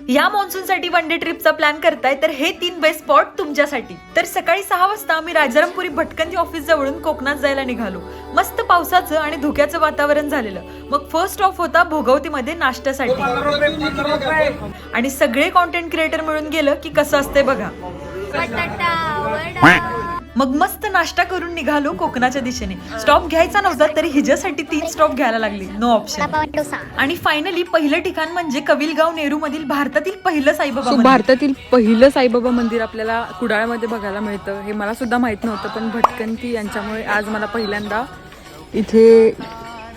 या मान्सूनसाठी one day ट्रिपचा plan करताय तर हे 3 बेस्ट स्पॉट तुमच्यासाठी। तर सकाळी 6 वाजता आम्ही राजारामपुरी भटकंती ऑफिस जवळून कोकणात जायला निघालो। मस्त पावसाचं आणि धुक्याचं वातावरण झालेलं। मग फर्स्ट स्टॉप होता भोगवतीमध्ये नाश्त्यासाठी आणि सगळे कंटेंट क्रिएटर मिळून गेलं की कसं असतंय बघा। मग मस्त नाश्ता करून निघालो कोकणाच्या दिशेने। स्टॉप घ्यायचा नव्हता तरी हिच्यासाठी 3 स्टॉप घ्यायला लागली, नो ऑप्शन। आणि फायनली पहिलं ठिकाण म्हणजे कविलगाव नेहरू मधील भारतातील पहिलं साईबाबा मंदिर। भारतातील पहिलं साईबाबा मंदिर आपल्याला कुडाळमध्ये बघायला मिळतं। हे मला सुद्धा माहित नव्हतं, पण भटकंती यांच्यामुळे आज मला पहिल्यांदा इथे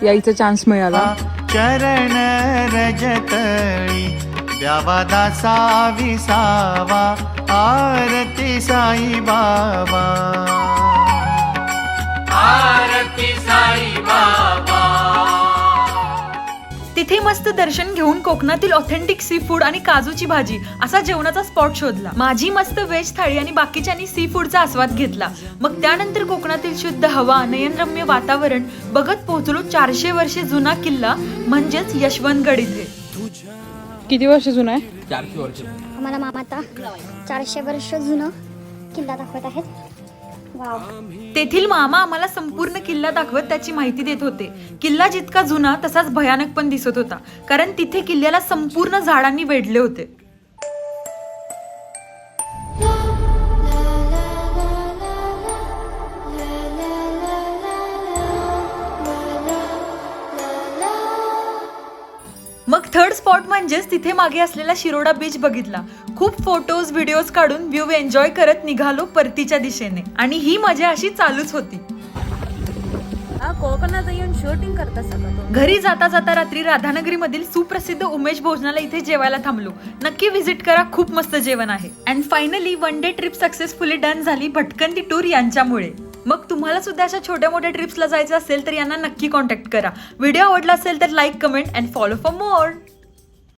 यायचा चान्स मिळाला। चरण रजतळी द्यावा दासा विसावा आरती साई बाबा, आरती साई बाबा। तिथे मस्त दर्शन घेऊन कोकणातील ऑथेंटिक सी फूड आणि काजूची भाजी असा जेवणाचा स्पॉट शोधला। माझी मस्त व्हेज थाळी आणि बाकीच्यांनी सी फूडचा आस्वाद घेतला। मग त्यानंतर कोकणातील शुद्ध हवा, नयनरम्य वातावरण बघत पोहोचलो 400 वर्षे जुना किल्ला म्हणजेच यशवंतगड इथे। किती वर्ष जुना आहे? 400 वर्ष। आम्हाला मामा आता 400 वर्ष जुनं किल्ला दाखवत आहेत। वाव। तेथील मामा आम्हाला संपूर्ण किल्ला दाखवत त्याची माहिती देत होते। किल्ला जितका जुना तसाच भयानक पण दिसत होता, कारण तिथे किल्ल्याला संपूर्ण झाडांनी वेढले होते। मग थर्ड स्पॉट म्हणजेच तिथे मागे असलेला शिरोडा बीच बघितला। खूप फोटोज व्हिडिओज काढून व्ह्यू एन्जॉय करत निघालो परतीच्या दिशेने आणि ही मजा अशी चालूच होती। कोकणात येऊन शूटिंग करता सगळं। घरी जाता जाता रात्री राधानगरी मधील सुप्रसिद्ध उमेश भोजनाला इथे जेवायला थांबलो। नक्की व्हिजिट करा, खूप मस्त जेवण आहे। And finally one day trip successfully done झाली भटकंती टूर यांच्यामुळे। मग तुम्हाला सुद्धा अशा छोट्या मोठ्या ट्रिप्सला जायचं असेल तर यांना नक्की कॉन्टॅक्ट करा। व्हिडिओ आवडला असेल तर like, comment and follow for more.